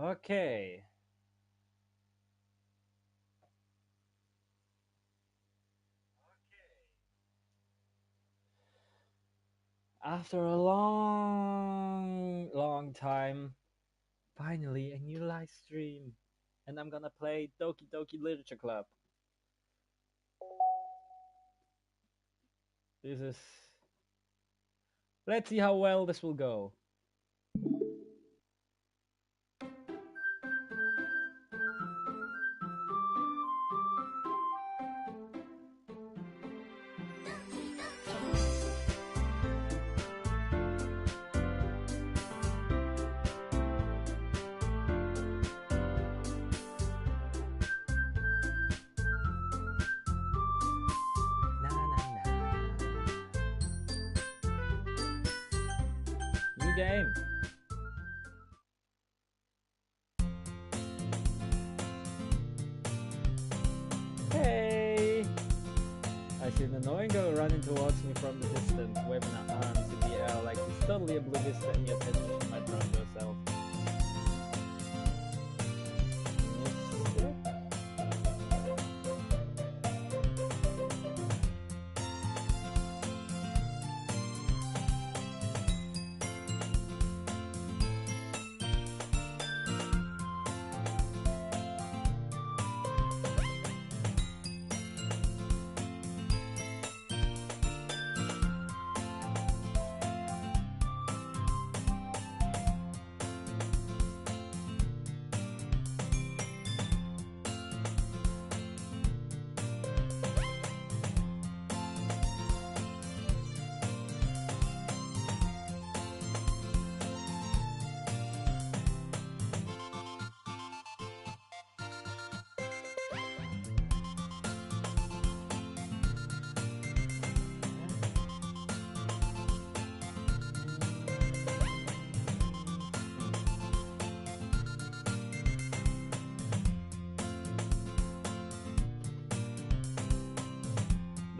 Okay. After a long, long time, finally a new live stream. And I'm gonna play Doki Doki Literature Club. This is. Let's see how well this will go. Na na na. New game. Hey! I see an annoying girl running towards me from the distance, waving her arms in the air like she's totally oblivious to any attention she might draw to herself.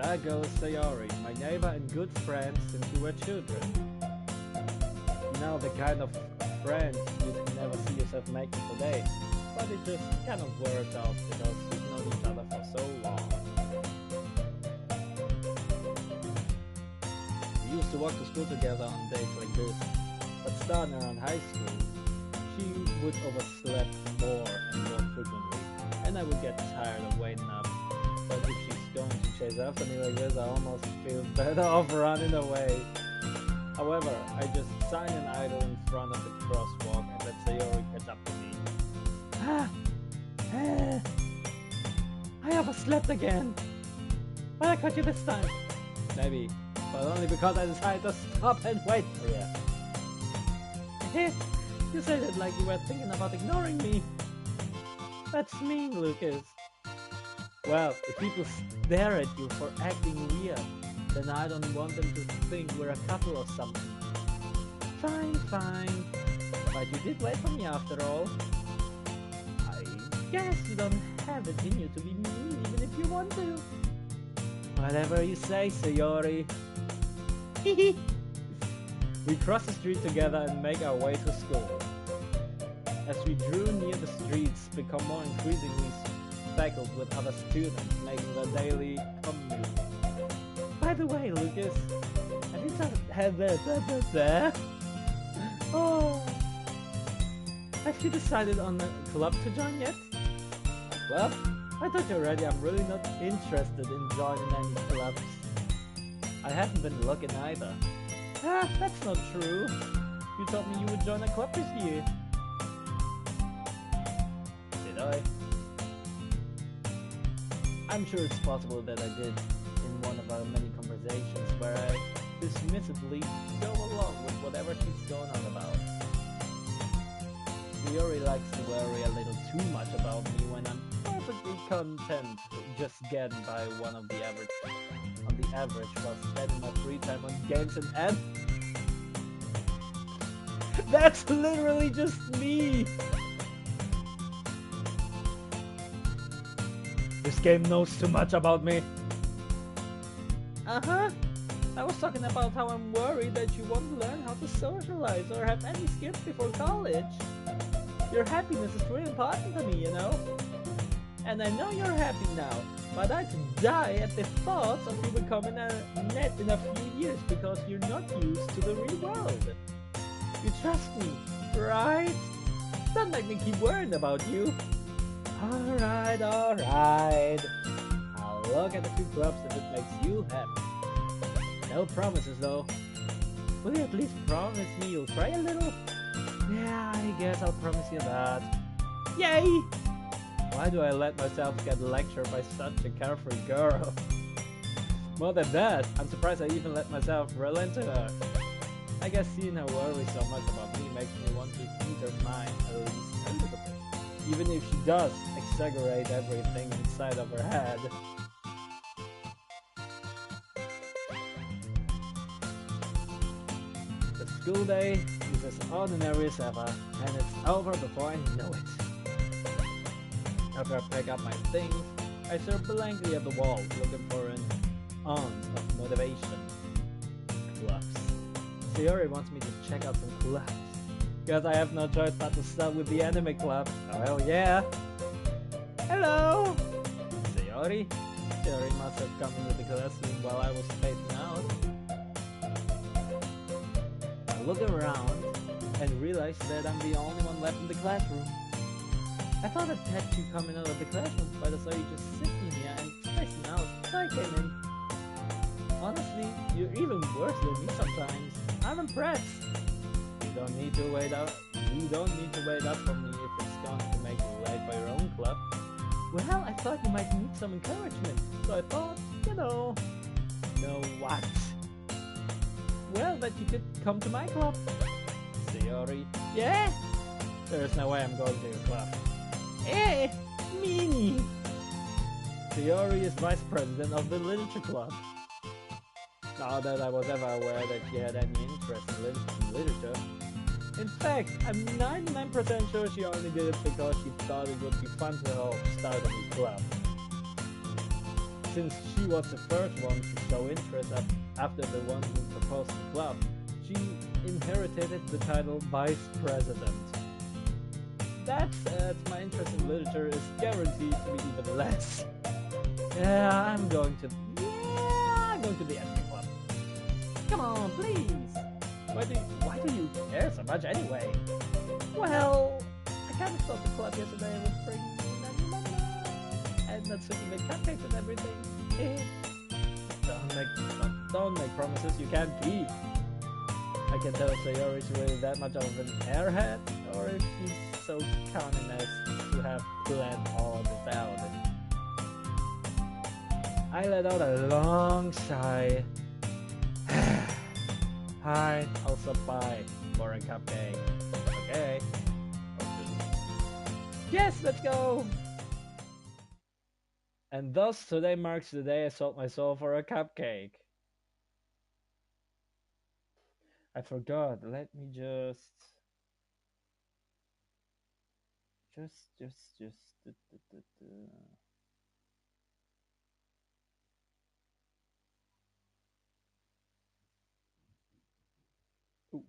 There goes Sayori, my neighbor and good friend since we were children. You know, the kind of friend you'd never see yourself making today, but it just kind of worked out because we've known each other for so long. We used to walk to school together on days like this, but starting around high school, she would oversleep more and more frequently, and I would get tired of waiting up. But if she's going to chase after me like this, I almost feel better off running away. However, I just sign an idle in front of the crosswalk and let Sayori catch up to me. I overslept again. But I caught you this time. Maybe, but only because I decided to stop and wait for you. You said it like you were thinking about ignoring me. That's mean, Lucas. Well, if people stare at you for acting weird, then I don't want them to think we're a couple or something. Fine, fine. But you did wait for me after all. I guess you don't have it in you to be mean even if you want to. Whatever you say, Sayori. We cross the street together and make our way to school. As we drew near, the streets become more increasingly speckled with other students making their daily commute. By the way, Lucas, have you have you decided on a club to join yet? A club? I told you already I'm really not interested in joining any clubs. I haven't been looking either. That's not true. You told me you would join a club this year. Did I? I'm sure it's possible that I did in one of our many conversations where I dismissively go along with whatever she's going on about. Yuri likes to worry a little too much about me when I'm perfectly content just getting by on the average while spending my free time on games and ed. That's literally just me! This game knows too much about me. Uh-huh. I was talking about how I'm worried that you won't learn how to socialize or have any skills before college. Your happiness is really important to me, you know? And I know you're happy now, but I'd die at the thoughts of you becoming a net in a few years because you're not used to the real world. You trust me, right? Don't make me keep worrying about you. Alright. I'll look at the two clubs if it makes you happy. No promises though. Will you at least promise me you'll try a little? Yeah, I guess I'll promise you that. Yay! Why do I let myself get lectured by such a carefree girl? More than that, I'm surprised I even let myself relent to her. I guess seeing her worry so much about me makes me want to ease her mind at least a little bit. Even if she does exaggerate everything inside of her head. The school day is as ordinary as ever, and it's over before I know it. After I pack up my things, I stare blankly at the wall, looking for an ounce of motivation. Clubs. Sayori wants me to check out some clubs. Guess I have no choice but to start with the anime club. Oh hell yeah! Hello! Sayori? Sayori must have come into the classroom while I was spacing out. I look around and realize that I'm the only one left in the classroom. I thought I'd catch you coming out of the classroom, but I saw you just sitting here and spacing out, so I came in. Honestly, you're even worse than me sometimes. I'm impressed. You don't need to wait up for me if it's going to make you late for your own club. Well, I thought you might need some encouragement, so I thought, know what? Well, that you could come to my club. Sayori, yeah? There's no way I'm going to your club. Eh, meanie. Sayori is vice president of the literature club. Not that I was ever aware that she had any interest in literature. In fact, I'm 99% sure she only did it because she thought it would be fun to help start a new club. Since she was the first one to show interest after the one who proposed the club, she inherited the title Vice President. That said, my interest in literature is guaranteed to be even less. Yeah, I'm going to the anime club. Come on, please! Why do you care so much anyway? Well, I kind of thought the club yesterday would bring me and Natsuki made cupcakes and everything. Don't make promises you can't keep. I can tell if Sayori's really that much of an airhead, or if she's so cunning as to have planned all this out. I let out a long sigh. Hi, I'll stop by for a cupcake. Okay. Yes, let's go! And thus, today marks the day I sold my soul for a cupcake. I forgot. Let me just. Ooh.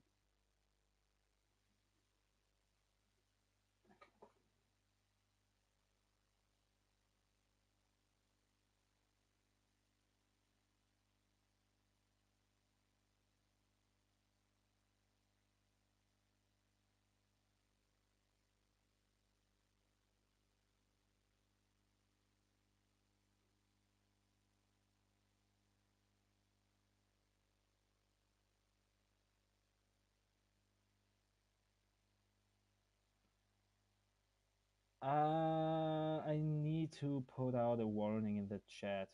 I need to put out a warning in the chat.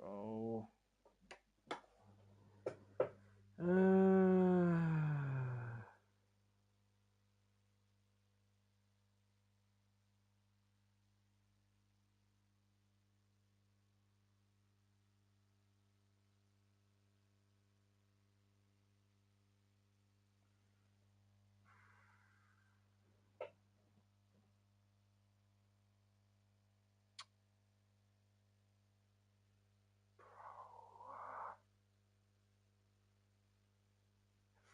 bro.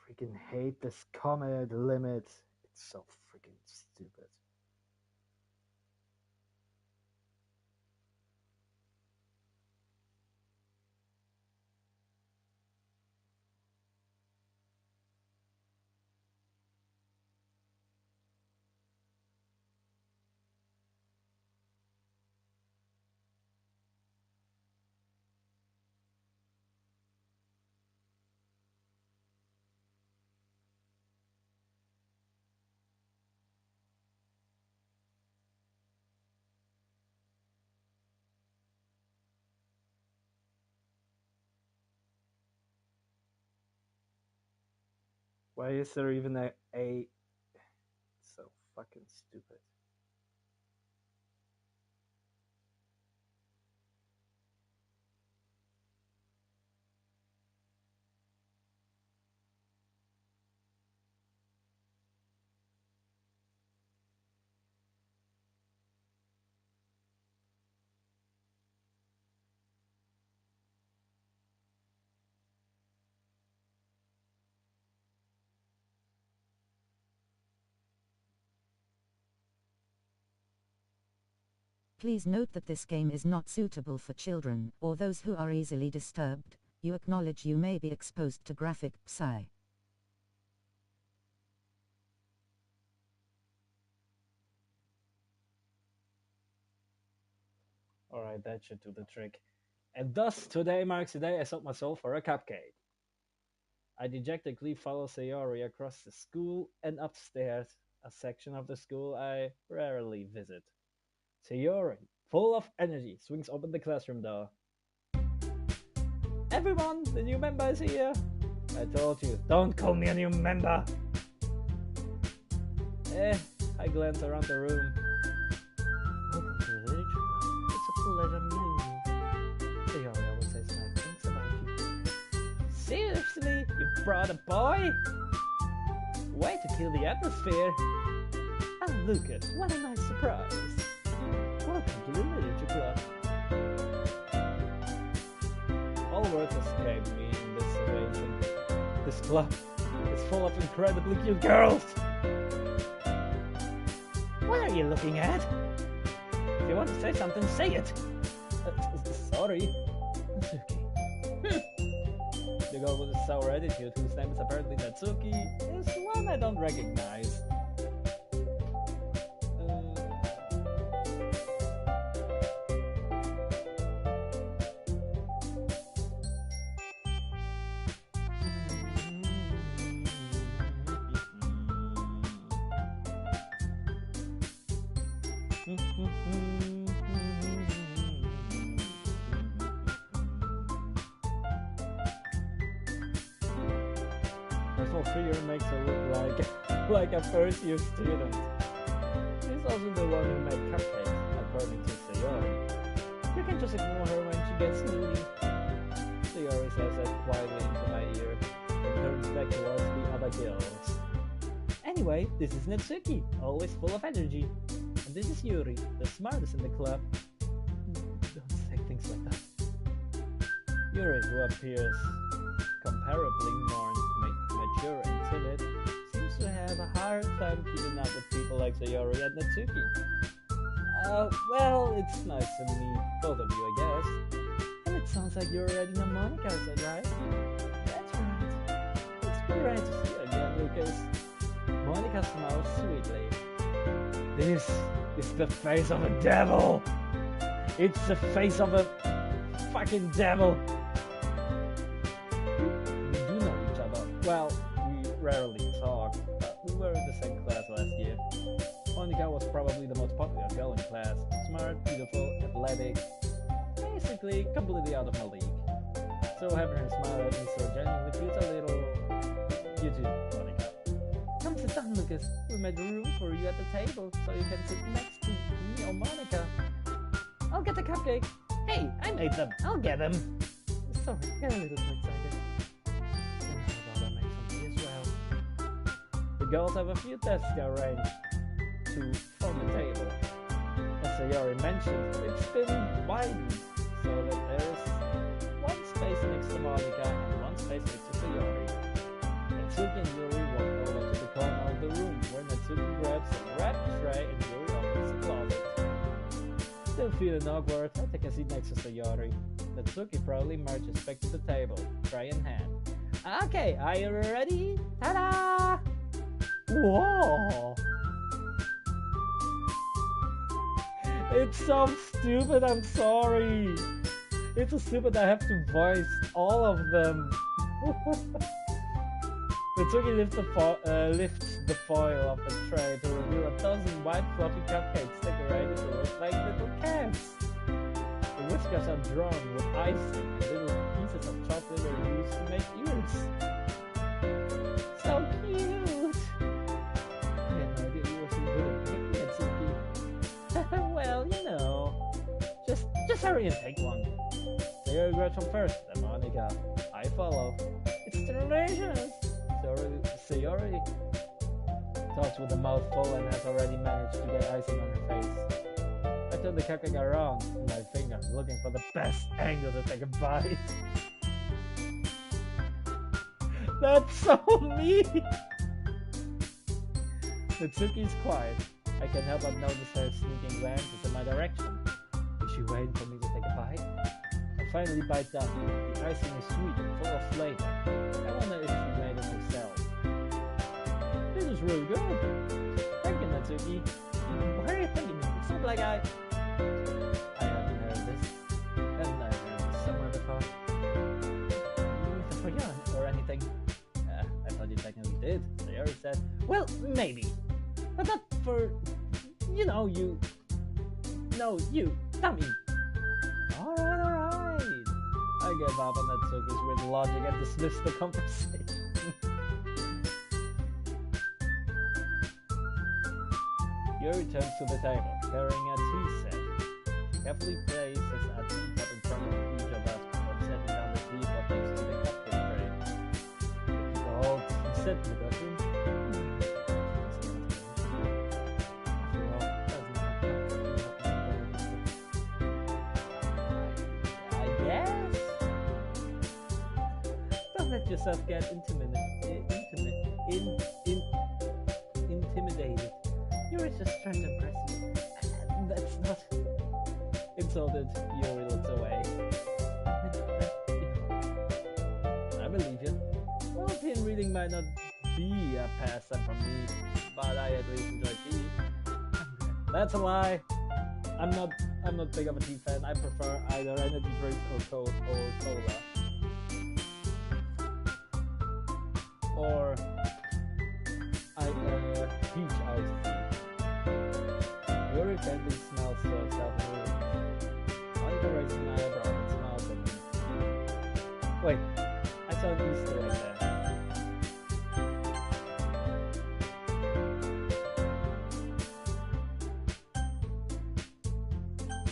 Freaking hate this comment limit. It's so freaking stupid. Why is there even a so fucking stupid. Please note that this game is not suitable for children or those who are easily disturbed. You acknowledge you may be exposed to graphic psi. Alright, that should do the trick. And thus, today marks the day I sold my soul for a cupcake. I dejectedly follow Sayori across the school and upstairs, a section of the school I rarely visit. Sayori, full of energy, swings open the classroom door. Everyone, the new member is here! I told you, don't call me a new member! I glance around the room. Welcome to the literature club. It's a pleasure meeting you. Sayori always says nice things about you. Seriously? You brought a boy? Way to kill the atmosphere! Ah, Lucas, what a nice surprise! Welcome to the literature club. All words escape me in this situation. This club is full of incredibly cute girls! What are you looking at? If you want to say something, say it! Sorry. Natsuki. The girl with a sour attitude, whose name is apparently Natsuki, is one I don't recognize. Her small figure makes her look like a first-year student. She's also the one who made cupcakes, according to Sayori. You can just ignore her when she gets moody. Sayori says that quietly into my ear, and turns back towards the other girls. Anyway, this is Natsuki, always full of energy. And this is Yuri, the smartest in the club. Don't say things like that. Yuri, who appears comparably more mature and timid, seems to have a hard time keeping up with people like Sayori and Natsuki. Well, it's nice to meet both of you, I guess. And it sounds like you're already know Monica, is that right? That's right. It's pretty rare to see you again, Lucas. Monica smiles sweetly. This is the face of a devil! It's the face of a fucking devil! We do know each other. Well, we rarely talk, but we were in the same class last year. Monica was probably the most popular girl in class. Smart, beautiful, athletic. Basically basically completely out of my league. So having her smile at me so genuinely feels a little... You too, Monica. Come sit down, Lucas. We made room for you at the table, so you can sit next to me or Monica. I'll get the cupcake. Hey, I made them. I'll get them. Sorry, I got a little too excited. I make some as well. The girls have a few desks arranged to form the table. As Sayori mentioned, it's been widened so that there's one space next to Monica and one space next to Sayori. Natsuki and Yuri walk over to the corner of the room where Natsuki grabs a red tray and Yuri opens the closet. Still feeling awkward, I take a seat next to Sayori. Natsuki proudly marches back to the table, tray in hand. Okay, are you ready? Ta-da! Whoa! It's so stupid, I'm sorry! It's so stupid I have to voice all of them. Natsuki lifts the foil of the tray to reveal a dozen white fluffy cupcakes decorated to look like little cats. The whiskers are drawn with icing and little pieces of chocolate are used to make ears. So cute! I had no idea you were so good at picking, Natsuki. Well, you know. Just hurry and take one. Sayori grabs one first, then Monica. I follow. It's delicious! Sayori talks with a mouth full and has already managed to get icing on her face. I turn the cupcake around with my finger, looking for the best angle to take a bite. That's so mean! Natsuki's quiet. I can't help but notice her sneaking glances in my direction. Is she waiting for me to take a bite? I finally bite down. The icing is sweet and full of flavor. I wonder if she made it herself. This is really good. Thank you, Natsuki. Why are you thinking me? It's not like I haven't heard this. Haven't I heard this somewhere before? For you or anything? I thought you technically did. Sayori said. Well, maybe. But not for... You know, you... No, you. Not me. Alright. I gave up on Natsuki's weird logic and dismissed the conversation. Yuri turns to the table, carrying a tea set. She carefully places a teacup in front of each of us before setting down the teapot next to the cupcake tray. People hold and sit because I guess. Don't let yourself get intimidated. Yuri's just trying to impress you. That's not... Insulted, Yuri looks away. I believe you. Well, pin reading might not be a pastime for me, but I at least enjoy tea. That's a lie. I'm not big of a tea fan. I prefer either energy drink or cola. Or peach iced tea. Yuri faintly smells so self-reliant. Monica raises an eyebrow and smiles at me. Wait, I saw an Easter egg there.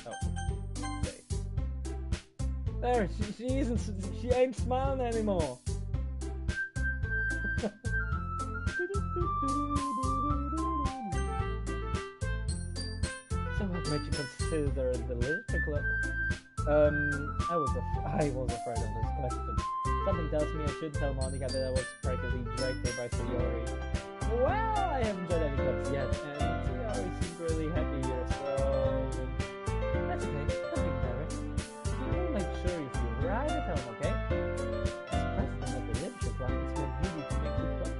Oh, okay. There, she ain't smiling anymore. So what made you consider the literature club? I was afraid of this question. Something tells me I shouldn't tell Monica that I was practically dragged there by Sayori. Well, I haven't joined any clubs yet, and Sayori seems really happy here, so... That's okay, don't be embarrassed. I'll make sure you feel right at home, okay? As president of the literature club, it's my duty to make the club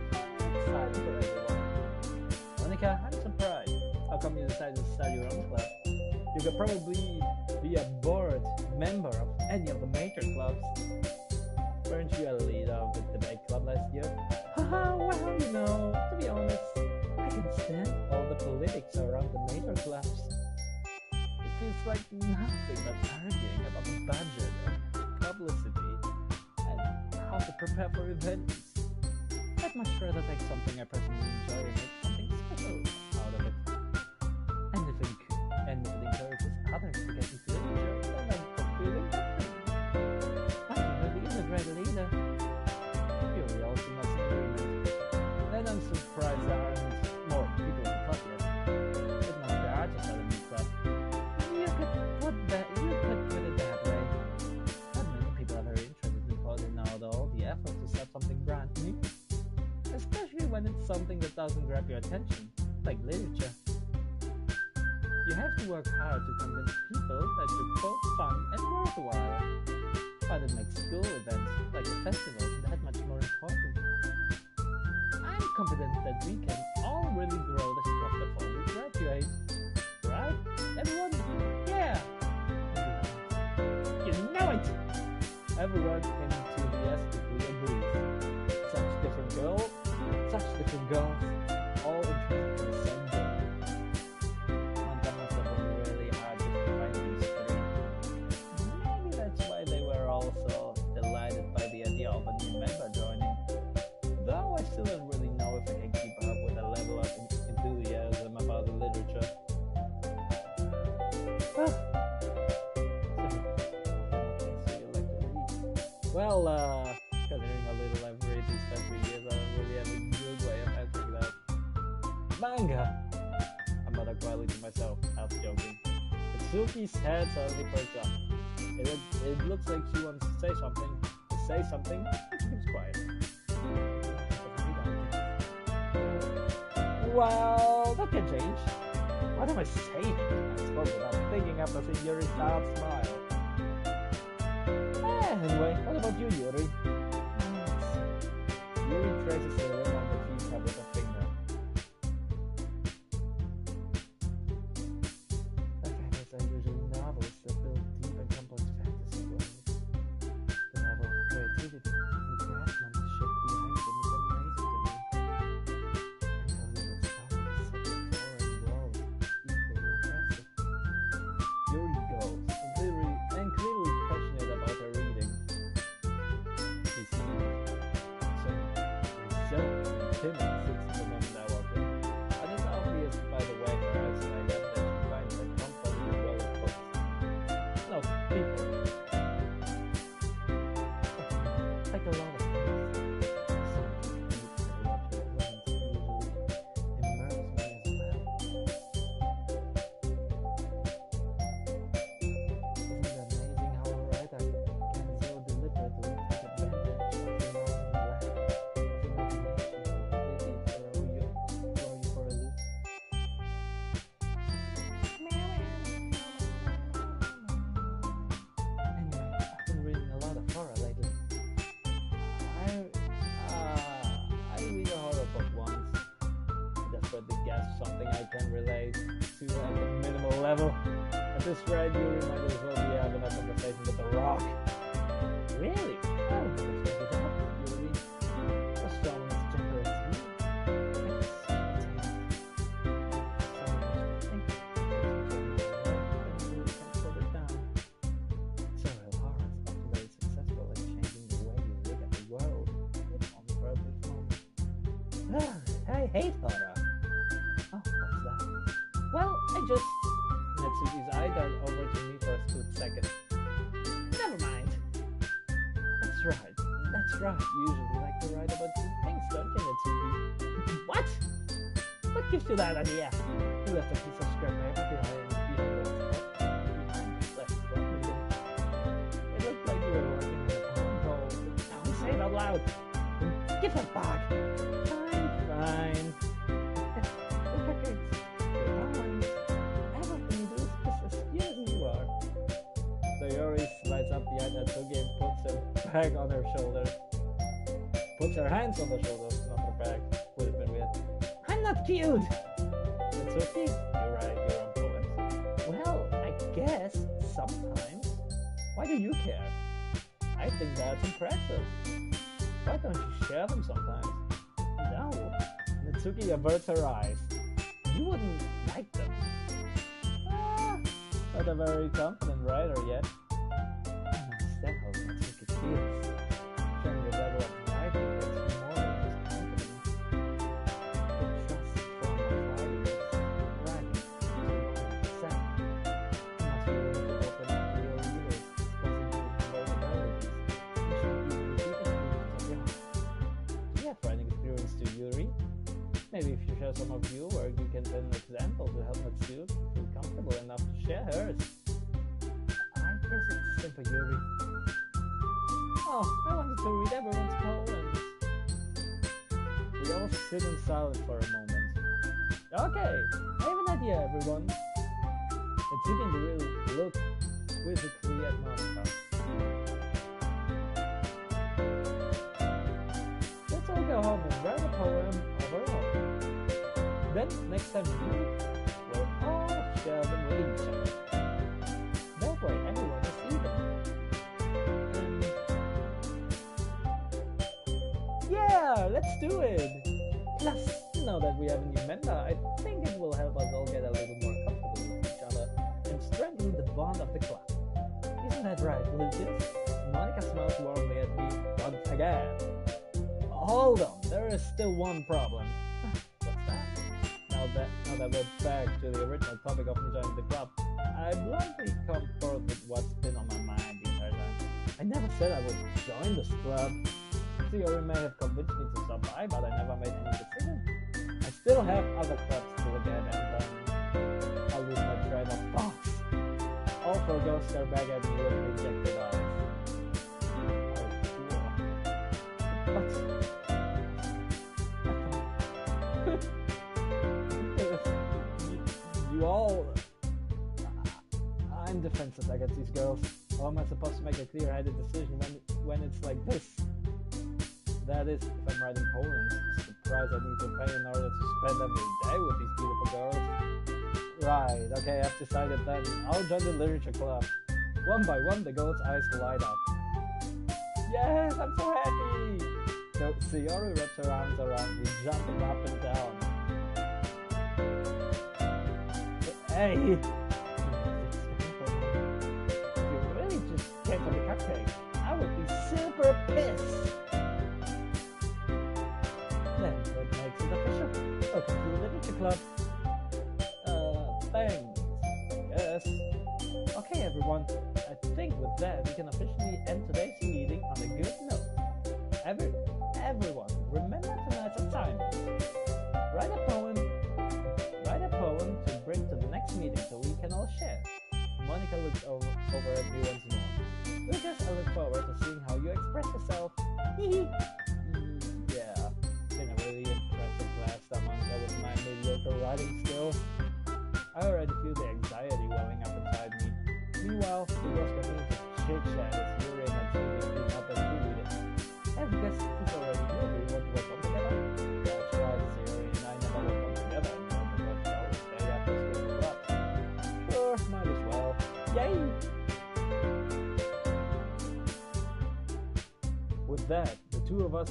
exciting for everyone. Monica, I'm surprised. How come you decided to start your own club? You could probably be a board member of any of the major clubs. Weren't you a leader of the debate club last year? Haha, well, you know, to be honest, I can stand all the politics around the major clubs. It feels like nothing but arguing about the bad prepare for events. I'd much rather take something I personally enjoy and make something special out of it. And if it encourages others to get into literature, then I'm feeling happy. Martin really is a great leader. Yuri also must agree. Then I'm surprised there aren't more people in the club yet. It must be hard to start a new club. You could put it that way. Not many people are very interested in putting out all the effort to start something brand new. Especially when it's something that doesn't grab your attention, like literature. You have to work hard to convince people that you're both fun and worthwhile. But it makes school events, like the festivals, that much more important. I'm confident that we can all really grow this club before we graduate. Right? Everyone? Yeah! You know it! Everyone enthusiastically agrees. Such different girls, all interested in the same goal. That must have been really hard to find these three. Maybe that's why they were also delighted by the idea of a new member joining. Though I still don't really know if I can keep up with the level of enthusiasm about the literature. Well, considering how little I've read these past 3 years, I don't really have a good way of answering that. Manga! I muttered quietly to myself, half joking. Mitsuki's head suddenly perked up. It looks like she wants to say something. But she keeps quiet. Well, that can change. What am I saying? I spoke without thinking after seeing Yuri's proud smile. Anyway, what about you, Yuri? Yuri traces the rim on the teacup with a finger. My favorites are usually novels that build deep and complex fantasy worlds. The level of creativity and craftsmanship behind them is amazing to me. And Hollywood stories such as horror and world equally impressive. Yuri goes, and clearly passionate about her reading. She seemed so timid since the moment I walked in. And it's obvious by the way her eyes light up that she finds her comfort in the world of books. No, people. Like a lot of things. Something deep and watching presence usually immerses me as well. Isn't it amazing how a writer can so deliberately take advantage of your lack of imagination to completely throw you for a loop? Anyway, I've been reading a lot of horror lately. I read a horror book once. I desperately guessed something I can relate to at a minimal level. At this rate, Yuri might as well be having a conversation with The Rock. Really? Oh, that's what it up, Yuri. What's wrong with gender as you? Serial horror is often very successful at changing the way you look at the world. It's only for a brief moment. I hate horror. Oh, what's that? Well, Natsuki's eye darted over to me for a split second. Never mind. That's right. You usually like to write about good things, don't you, Natsuki? What? What gives you that idea? You left a piece of scrap paper behind his left front. It looked like you were working on a poem goal. Don't say it out loud. Give it back. Fine. Okay. Fine. Everything you do is just as cute as you are. So Yuri slides up behind Natsuki and puts her bag on her shoulders. Puts her hands on the shoulders, not her bag. Would have been weird. I'm not cute! Natsuki, you write your own poems? Well, I guess sometimes. Why do you care? I think that's impressive. Why don't you share them sometimes? No. Natsuki averts her eyes. You wouldn't like them. Not a very confident writer yet. I understand how Natsuki feels. Sharing the level of maybe if you share some of your work, you can set an example to help Natsuki feel comfortable enough to share hers. I guess it's simple, Yuri. Oh, I wanted to read everyone's poems. We all sit in silence for a moment. Okay, I have an idea, everyone. Natsuki will look quizzically at Monica. Let's all go home and write a poem of our own. Then, next time we meet, we'll all share them with each other. That way, everyone is even. And yeah, let's do it! Plus, now that we have a new member, I think it will help us all get a little more comfortable with each other and strengthen the bond of the club. Isn't that right, Lucius? Monica smiles warmly at me once again. Hold on, there is still one problem. What's that? Now that we're back to the original topic of joining the club, I bluntly come forward with what's been on my mind the entire time. I never said I would join this club. Theory may have convinced me to stop by, but I never made any decision. I still have other clubs to look at, and I'll lose my train of thoughts. All four ghosts stare back at me with rejected eyes. You all... I'm defensive against these girls. How am I supposed to make a clear-headed decision when it's like this? That is, if I'm writing poems, the price I need to pay in order to spend every day with these beautiful girls. Right, okay, I've decided then. I'll join the literature club. One by one, the girls' eyes light up. Yes, I'm so happy! So, Sayori wraps her arms around me, jumping up and down. Hey! If you really just came for the cupcake, I would be super pissed! Then that makes it official. Welcome to the literature club. Thanks. Yes. Okay, everyone. I think with that we can officially end today's meeting on a good note. Everyone, remember tonight's assignment. Write a poem to bring to the next meeting so we can all share. Monica looks over at you once more. Lucas, I look forward to seeing how you express yourself. Yeah, been a really impressive class that Monica with my mediocre writing skills. I already feel the anxiety welling up inside me. Meanwhile, the girls continue to chit-chat as Yuri and Natsuki clean up and food. And guess who's already here? Do you want to work on together? That's right, Yuri and I never work on together anymore because we always stay after school club. Sure, might as well. Yay! With that, the two of us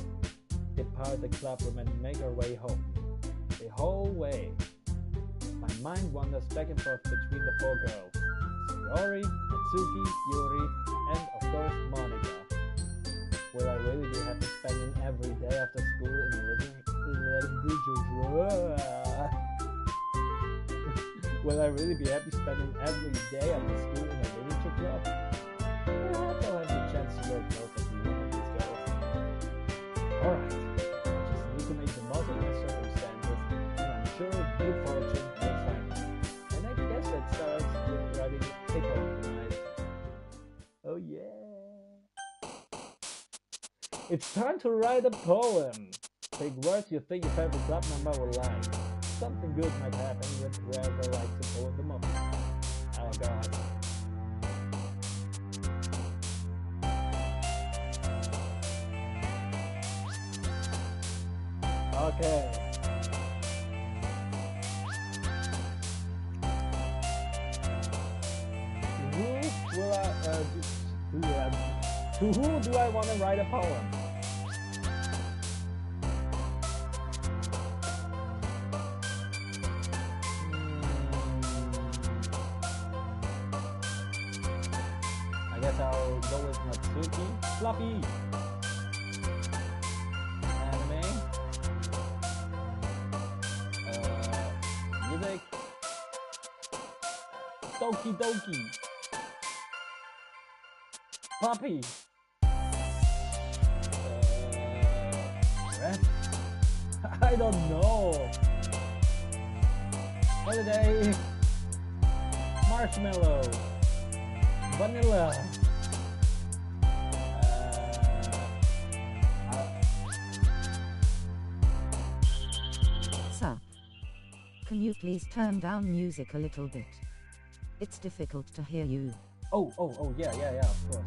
depart the clubroom and make our way home. The whole way, my mind wanders back and forth between the four girls. Sayori, Natsuki, Yuri, and of course Monica. Will I really be happy spending every day after school in a Will I really be happy spending every day after school in a literature club? Perhaps I'll have the chance to work most of one of these girls. Alright, I just need to make the most of my circumstances, and I'm sure good fortune will find me. And I guess that starts with writing a poem tonight. Oh yeah! It's time to write a poem! Take words you think your favorite club member will like. Something good might happen with whoever likes the poem the most. Oh god. Okay. To who do I want to write a poem? I guess I'll go with Natsuki. Fluffy. Anime. Music. Doki Doki. Puppy. Rap. I don't know. Holiday. Marshmallow. Vanilla. Sir, can you please turn down music a little bit? It's difficult to hear you. Oh, yeah, of course.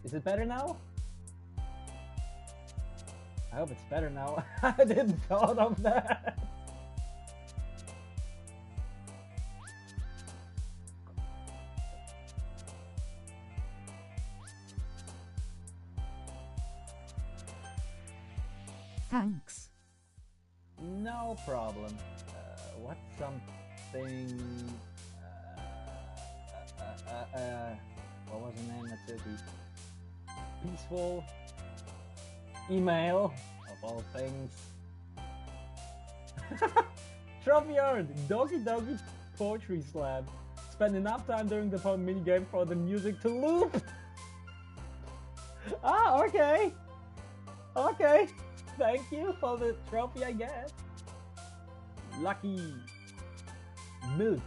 Is it better now? I hope it's better now. I didn't thought of that. Thanks. No problem. What's something? What was the name? That's it. Peaceful. Email, of all things. Trophy yard. Doggy poetry slam. Spend enough time during the phone minigame for the music to loop. Ah, okay. Okay. Thank you for the trophy, I guess. Lucky milk.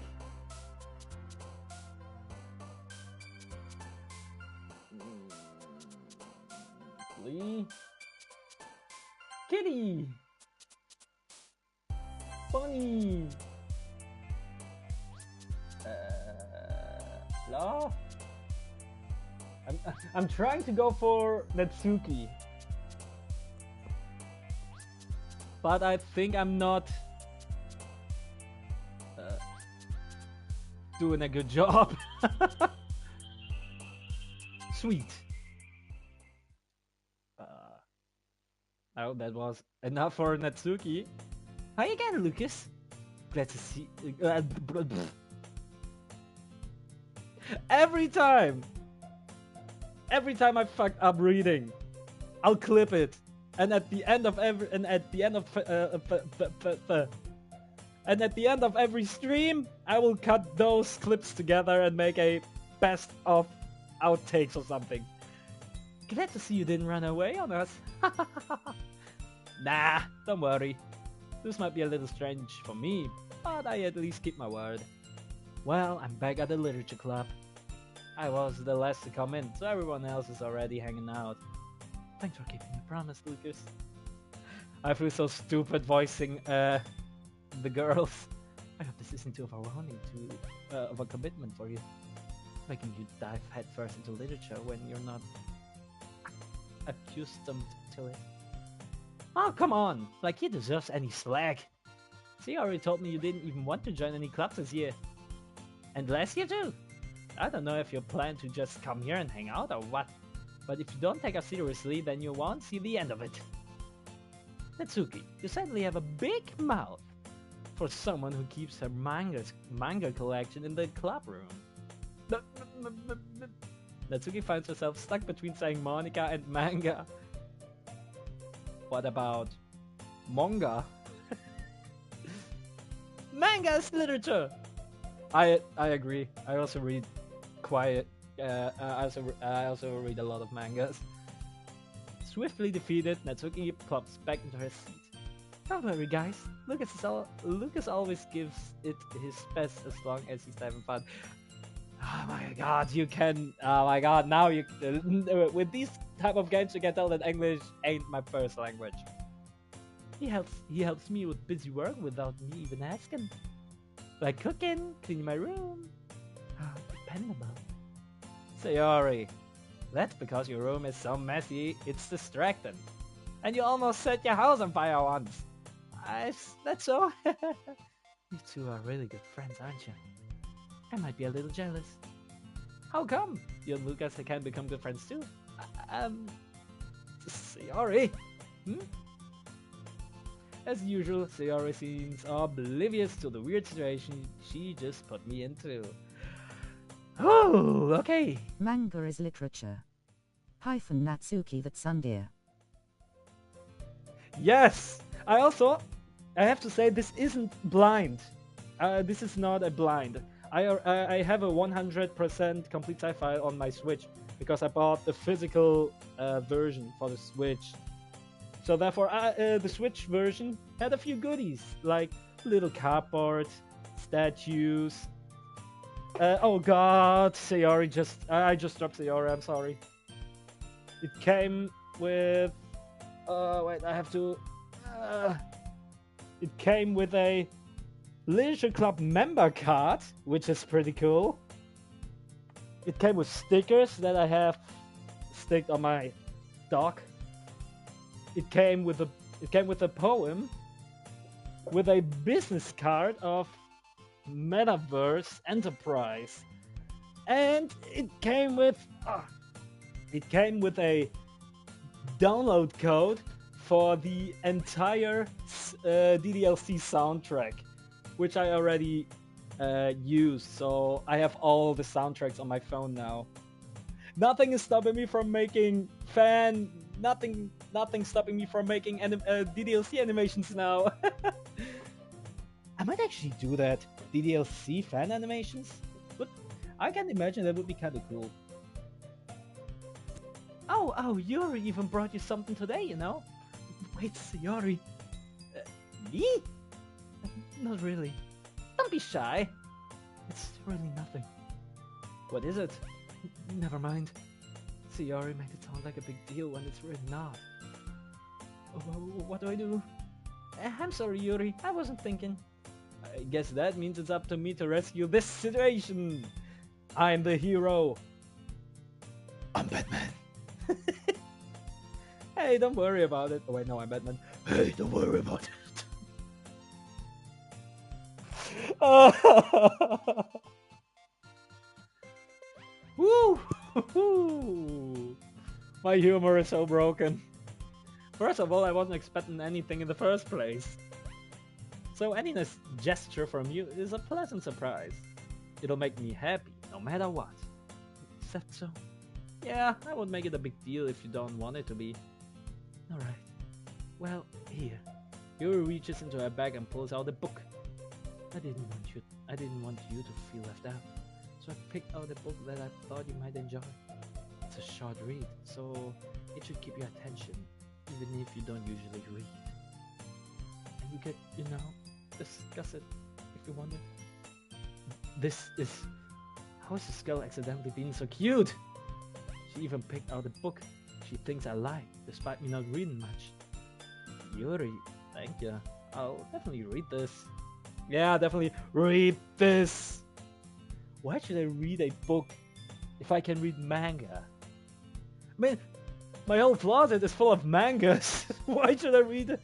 Flea. Kitty. Bunny. Law. I'm trying to go for Natsuki. But I think I'm not doing a good job. Sweet. Oh, that was enough for Natsuki. How you getting, Lucas? Glad to see. Every time I fuck up reading, I'll clip it. And at the end of every stream, I will cut those clips together and make a best of outtakes or something. Glad to see you didn't run away on us. Nah, don't worry. This might be a little strange for me, but I at least keep my word. Well, I'm back at the literature club. I was the last to come in, so everyone else is already hanging out. Thanks for keeping your promise, Lucas. I feel so stupid voicing the girls. I hope this isn't too overwhelming of a commitment for you. Making you dive headfirst into literature when you're not accustomed to it. Oh, come on! Like he deserves any slack. See, you already told me you didn't even want to join any clubs this year. And last year too. I don't know if you plan to just come here and hang out or what. But if you don't take us seriously, then you won't see the end of it. Natsuki, you certainly have a big mouth for someone who keeps her manga collection in the club room. Natsuki finds herself stuck between saying Monica and manga. What about manga? Manga is literature! I agree. I also read I also read a lot of mangas. Swiftly defeated, Natsuki plops back into her seat. Don't worry, guys. Lucas always gives it his best as long as he's having fun. Oh my god, you can... Oh my god, now you... with these type of games you can tell that English ain't my first language. He helps me with busy work without me even asking. Like cooking, cleaning my room. Dependable. Sayori, that's because your room is so messy, it's distracting. And you almost set your house on fire once. That's so? You two are really good friends, aren't you? I might be a little jealous. How come? You and Lucas can become good friends too? Sayori? As usual, Sayori seems oblivious to the weird situation she just put me into. Oh, okay. Manga is literature. Hyphen Natsuki, that's dear. Yes! I have to say this isn't blind. This is not a blind. I have a 100% complete sci-fi on my Switch because I bought the physical version for the Switch. So therefore, the Switch version had a few goodies like little cardboard, statues. Oh God, Sayori I just dropped Sayori. I'm sorry. It came with. Wait, I have to. It came with a Leisure Club member card, which is pretty cool. It came with stickers that I have sticked on my dock. It came with a poem with a business card of Metaverse Enterprise, and it came with a download code for the entire Ddlc soundtrack, which I already used. So I have all the soundtracks on my phone now. Nothing is stopping me from making nothing stopping me from making DDLC animations now. I might actually do that. DDLC fan animations? But I can imagine that would be kind of cool. Oh, Yuri even brought you something today, you know? Wait, Sayori. Me? Not really. Don't be shy. It's really nothing. What is it? Never mind. Sayori made it sound like a big deal when it's really not. What do I do? I'm sorry, Yuri. I wasn't thinking. I guess that means it's up to me to rescue this situation. I'm the hero. I'm Batman. Hey, don't worry about it. Oh wait, no, I'm Batman. Hey, don't worry about it. Woo! My humor is so broken. First of all, I wasn't expecting anything in the first place. So any nice gesture from you is a pleasant surprise. It'll make me happy, no matter what. Is that so? Yeah, I would make it a big deal if you don't want it to be. Alright. Well, here. Yuri reaches into her bag and pulls out a book. I didn't want you to feel left out. So I picked out a book that I thought you might enjoy. It's a short read, so it should keep your attention, even if you don't usually read. And you could, discuss it if you want it. How is the skull accidentally being so cute? She even picked out a book she thinks I like, despite me not reading much. Yuri, thank you. I'll definitely read this. Yeah, definitely read this. Why should I read a book if I can read manga? I mean, my whole closet is full of mangas. Why should I read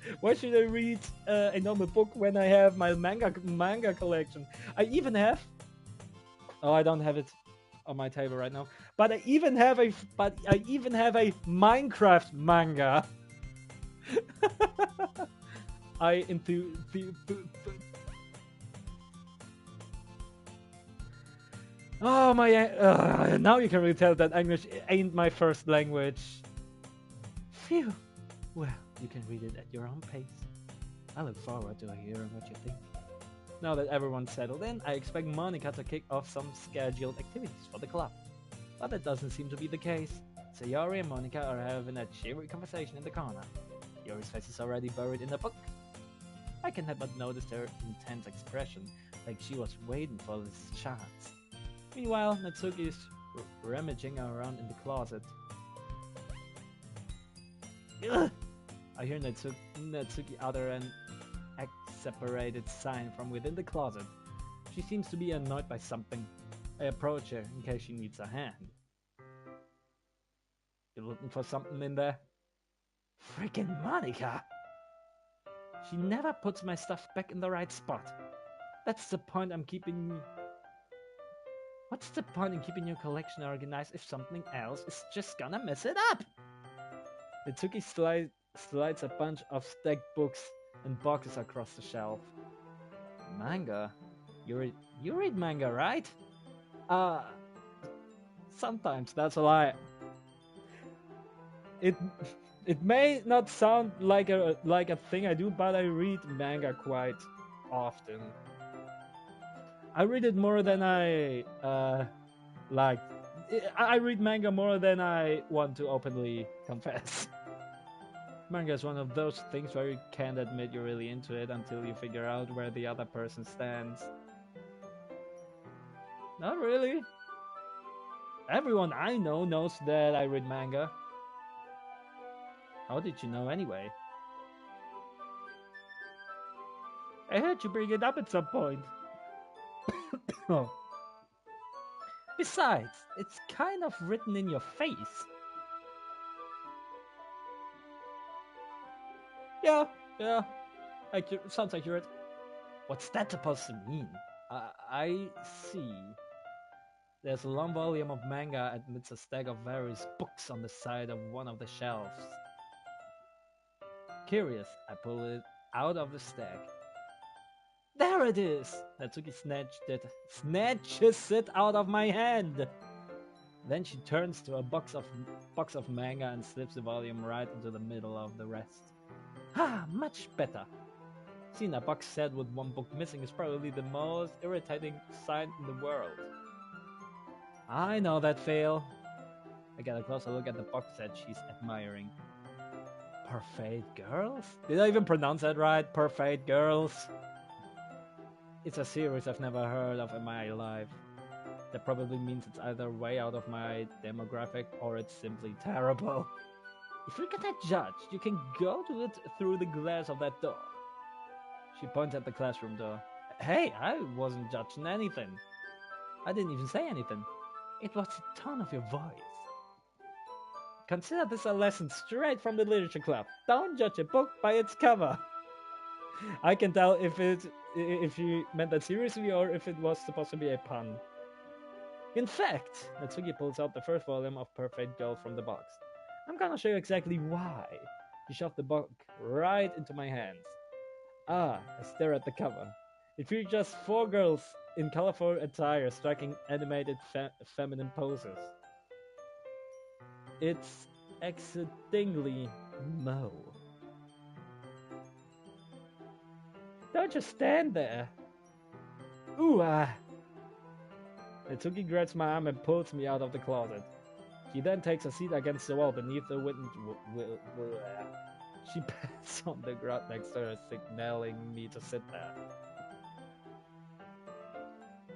a normal book when I have my manga collection? I even have. Oh, I don't have it on my table right now. But I even have a Minecraft manga. Oh my! Now you can really tell that English ain't my first language. Phew. Well, you can read it at your own pace. I look forward to hearing what you think. Now that everyone's settled in, I expect Monica to kick off some scheduled activities for the club. But that doesn't seem to be the case. Sayori and Monica are having a cheery conversation in the corner. Yori's face is already buried in the book. I can help but notice her intense expression, like she was waiting for this chance. Meanwhile, Natsuki is rummaging around in the closet. Ugh! I hear Natsuki utter an exasperated sign from within the closet. She seems to be annoyed by something. I approach her in case she needs a hand. You looking for something in there? Freaking Monica! She never puts my stuff back in the right spot. What's the point in keeping your collection organized if something else is just gonna mess it up? Natsuki slides a bunch of stacked books and boxes across the shelf. Manga? You read manga, right? Sometimes, that's a lie. It may not sound like a thing I do, but I read manga quite often. I read it more than I like. I read manga more than I want to openly confess. Manga is one of those things where you can't admit you're really into it until you figure out where the other person stands. Not really. Everyone I know knows that I read manga. How did you know anyway? I heard you bring it up at some point. Oh. Besides, it's kind of written in your face. Yeah, sounds accurate. What's that supposed to mean? I see. There's a long volume of manga amidst a stack of various books on the side of one of the shelves. Curious, I pull it out of the stack. There it is! Natsuki snatches it out of my hand. Then she turns to a box of manga and slips the volume right into the middle of the rest. Ah, much better. Seeing a box set with one book missing is probably the most irritating sight in the world. I know that fail. I get a closer look at the box set she's admiring. Perfect Girls? Did I even pronounce that right? Perfect Girls? It's a series I've never heard of in my life. That probably means it's either way out of my demographic or it's simply terrible. If you're gonna judge, you can go to it through the glass of that door. She points at the classroom door. Hey, I wasn't judging anything. I didn't even say anything. It was the tone of your voice. Consider this a lesson straight from the literature club. Don't judge a book by its cover. I can tell if she meant that seriously or if it was supposed to be a pun. In fact, Natsuki pulls out the first volume of Perfect Girl from the box. I'm gonna show you exactly why. She shoved the book right into my hands. I stare at the cover. It features 4 girls in colorful attire striking animated feminine poses. It's excitingly Mo. Don't just stand there. Ooh, Natsuki grabs my arm and pulls me out of the closet. She then takes a seat against the wall beneath the window. She pats on the ground next to her, signaling me to sit there.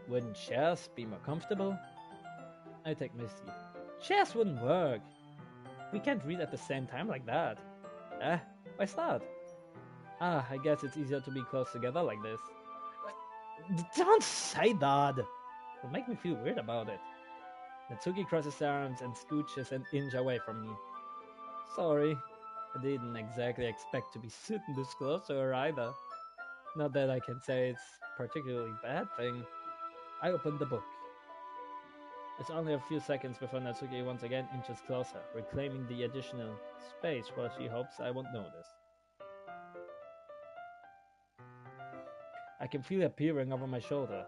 Wouldn't chairs be more comfortable? I take my seat. Chairs wouldn't work. We can't read at the same time like that. Why's that? I guess it's easier to be close together like this. Don't say that! It'll make me feel weird about it. Natsuki crosses her arms and scooches an inch away from me. Sorry, I didn't exactly expect to be sitting this close to her either. Not that I can say it's a particularly bad thing. I opened the book. It's only a few seconds before Natsuki once again inches closer, reclaiming the additional space where she hopes I won't notice. I can feel her peering over my shoulder,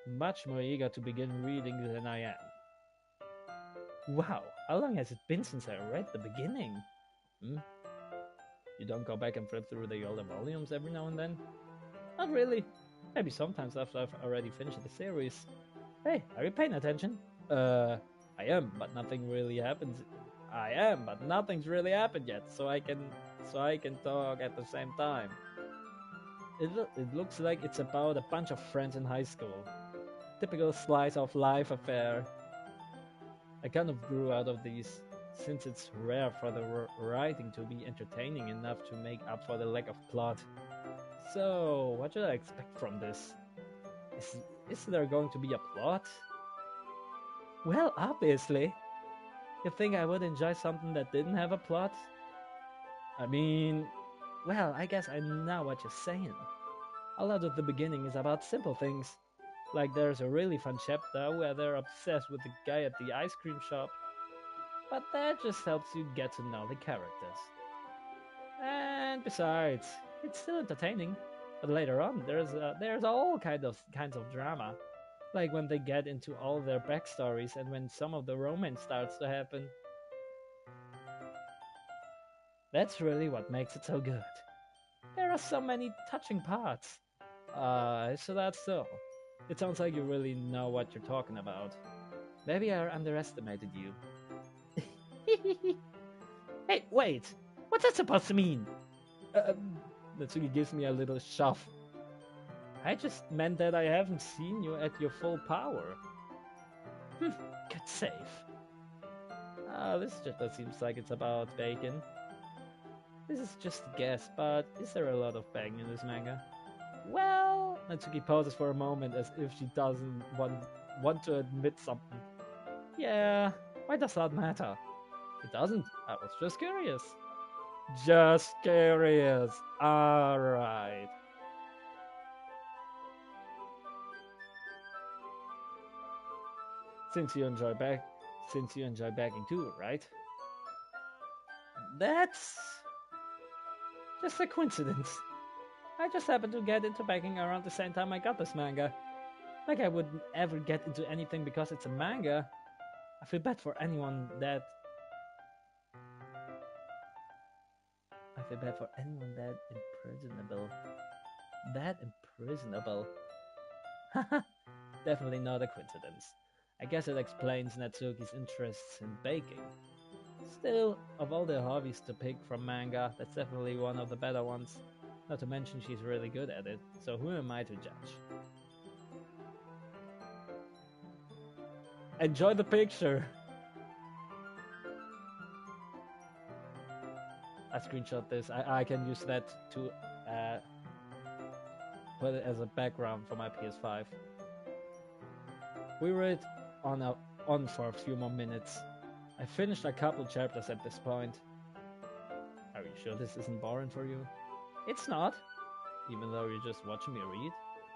much more eager to begin reading than I am. Wow, how long has it been since I read the beginning? You don't go back and flip through the older volumes every now and then? Not really. Maybe sometimes after I've already finished the series. Hey, are you paying attention? I am, but nothing really happens. I am, but nothing's really happened yet, so I can talk at the same time. It looks like it's about a bunch of friends in high school. Typical slice of life affair. I kind of grew out of these, since it's rare for the writing to be entertaining enough to make up for the lack of plot. So, what should I expect from this? Is there going to be a plot? Well, obviously. You think I would enjoy something that didn't have a plot? I mean, well, I guess I know what you're saying. A lot of the beginning is about simple things. Like there's a really fun chapter where they're obsessed with the guy at the ice cream shop. But that just helps you get to know the characters. And besides, it's still entertaining. But later on, there's all kinds of drama. Like when they get into all their backstories and when some of the romance starts to happen. That's really what makes it so good. There are so many touching parts. So that's so. It sounds like you really know what you're talking about. Maybe I underestimated you. Hey, wait! What's that supposed to mean? Natsuki gives me a little shove. I just meant that I haven't seen you at your full power. Good save. This just seems like it's about bacon. This is just a guess, but is there a lot of bacon in this manga? Well, Natsuki pauses for a moment as if she doesn't want to admit something. Yeah, why does that matter? It doesn't. I was just curious. Just curious. Alright. Since you enjoy bagging too, right? That's just a coincidence. I just happened to get into bagging around the same time I got this manga. Like I wouldn't ever get into anything because it's a manga. I feel bad for anyone that impressionable. That impressionable. Haha, definitely not a coincidence. I guess it explains Natsuki's interests in baking. Still, of all the hobbies to pick from manga, that's definitely one of the better ones. Not to mention she's really good at it, so who am I to judge? Enjoy the picture! I screenshot this. I can use that to put it as a background for my PS5. We were it on for a few more minutes. I finished a couple chapters at this point. Are you sure this isn't boring for you? It's not, even though you're just watching me read.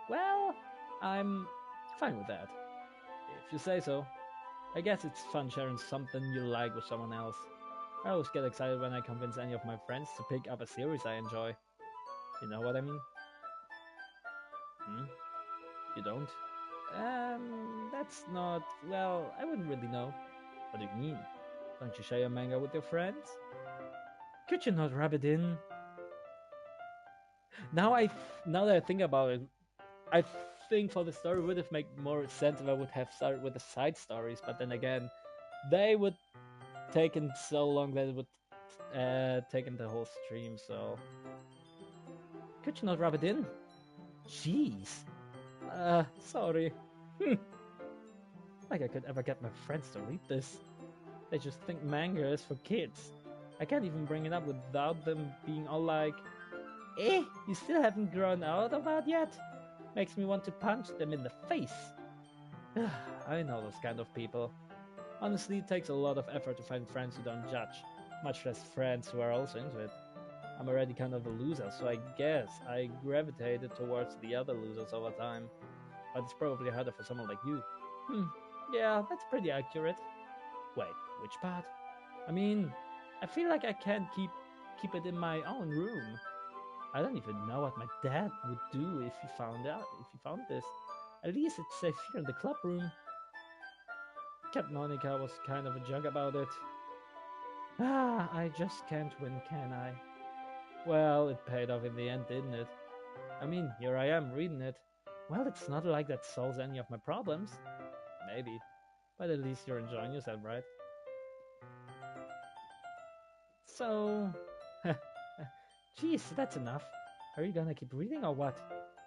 Well, I'm fine with that. If you say so. I guess it's fun sharing something you like with someone else. I always get excited when I convince any of my friends to pick up a series I enjoy. You know what I mean? You don't? That's not... Well, I wouldn't really know. What do you mean? Don't you share your manga with your friends? Could you not rub it in? Now that I think about it, I think for the story it would have made more sense if I would have started with the side stories, but then again, they would taken so long that it would taken the whole stream, so... Could you not rub it in? Jeez. Sorry. Like I could ever get my friends to read this. They just think manga is for kids. I can't even bring it up without them being all like, you still haven't grown out of that yet? Makes me want to punch them in the face. I know those kind of people. Honestly, it takes a lot of effort to find friends who don't judge, much less friends who are also into it. I'm already kind of a loser, so I guess I gravitated towards the other losers over time. But it's probably harder for someone like you. Yeah, that's pretty accurate. Wait, which part? I mean, I feel like I can't keep it in my own room. I don't even know what my dad would do if he found this. At least it's safe here in the club room. Cat Monica was kind of a jerk about it. I just can't win, can I? Well, it paid off in the end, didn't it? I mean, here I am reading it. Well, it's not like that solves any of my problems. Maybe. But at least you're enjoying yourself, right? So... Jeez, that's enough. Are you gonna keep reading or what?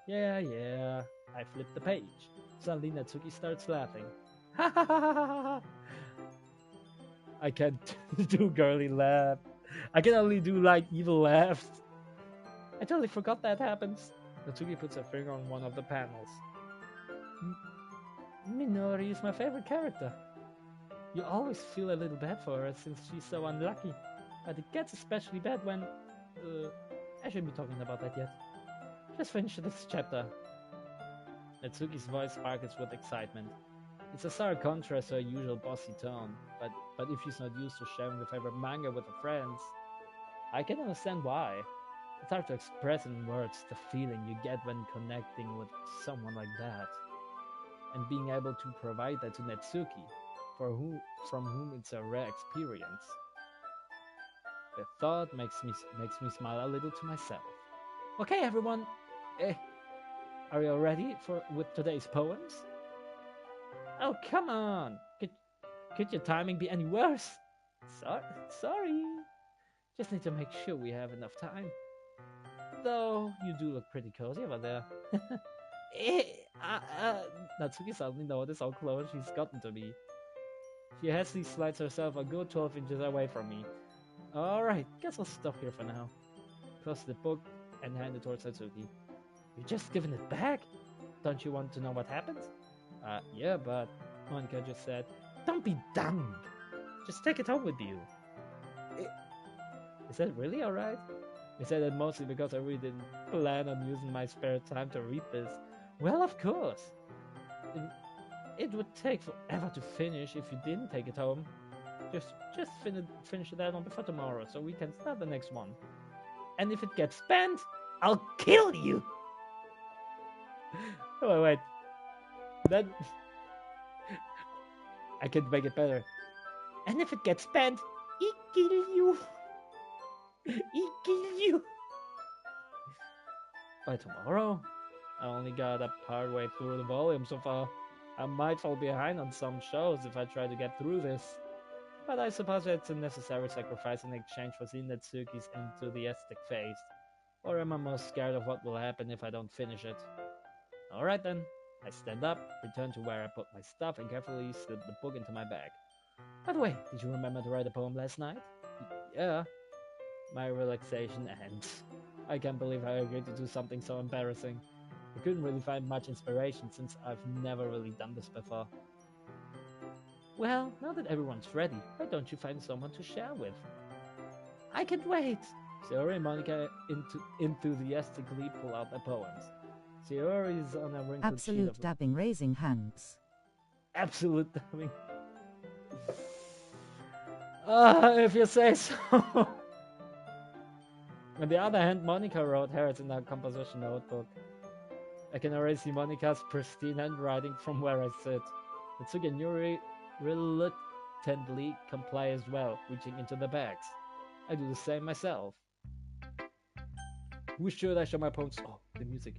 Yeah. I flipped the page. Suddenly Natsuki starts laughing. Ha ha ha ha ha! I can't do girly laugh. I can only do like evil laughs. I totally forgot that happens. Natsuki puts her finger on one of the panels. Minori is my favorite character. You always feel a little bad for her since she's so unlucky. But it gets especially bad when... I shouldn't be talking about that yet. Just finish this chapter. Natsuki's voice sparkles with excitement. It's a stark contrast to her usual bossy tone, but if she's not used to sharing her favorite manga with her friends, I can understand why. It's hard to express in words the feeling you get when connecting with someone like that. And being able to provide that to Natsuki, from whom it's a rare experience. The thought makes me smile a little to myself. Okay, everyone. Are you ready with today's poems? Oh, come on! Could your timing be any worse? Sorry. Just need to make sure we have enough time. Though you do look pretty cozy over there. Eh, Natsuki suddenly noticed how close she's gotten to me. She hastily slides herself a good 12 inches away from me. Alright, guess I'll stop here for now. Close the book and hand it towards Natsuki. You're just giving it back? Don't you want to know what happens? Yeah, but Monica just said, don't be dumb. Just take it home with you. Is that really alright? I said that mostly because I really didn't plan on using my spare time to read this. Well, of course. It would take forever to finish if you didn't take it home. Just finish that one before tomorrow so we can start the next one. And if it gets spent, I'll kill you! Oh, wait. Then I can make it better. And if it gets spent, I kill you. I kill you. By tomorrow? I only got up part way through the volume so far. I might fall behind on some shows if I try to get through this. But I suppose it's a necessary sacrifice in exchange for seeing Natsuki's enthusiastic face. Or am I most scared of what will happen if I don't finish it? Alright then. I stand up, return to where I put my stuff, and carefully slip the book into my bag. By the way, did you remember to write a poem last night? Yeah. My relaxation ends. I can't believe I agreed to do something so embarrassing. I couldn't really find much inspiration since I've never really done this before. Well, now that everyone's ready, why don't you find someone to share with? I can't wait! Sayori and Monica enthusiastically pull out their poems. Sayori is on a wrinkled Absolute dabbing, raising hands. Absolute dabbing. If you say so. On the other hand, Monica wrote hers in her composition notebook. I can already see Monica's pristine handwriting from where I sit. Natsuki and Yuri reluctantly comply as well, reaching into the bags. I do the same myself. Who should I show my poems? Oh, the music.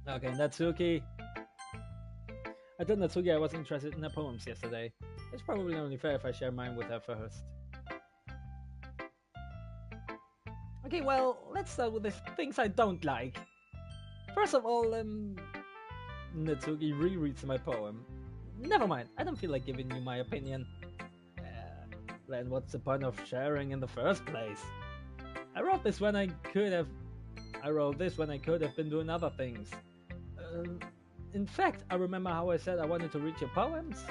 Okay, Natsuki. I told Natsuki I was interested in her poems yesterday. It's probably only fair if I share mine with her first. Okay, well, let's start with the things I don't like. First of all, Natsuki rereads my poem. Never mind, I don't feel like giving you my opinion. Then what's the point of sharing in the first place? I wrote this when I could have been doing other things. In fact, I remember how I said I wanted to read your poems.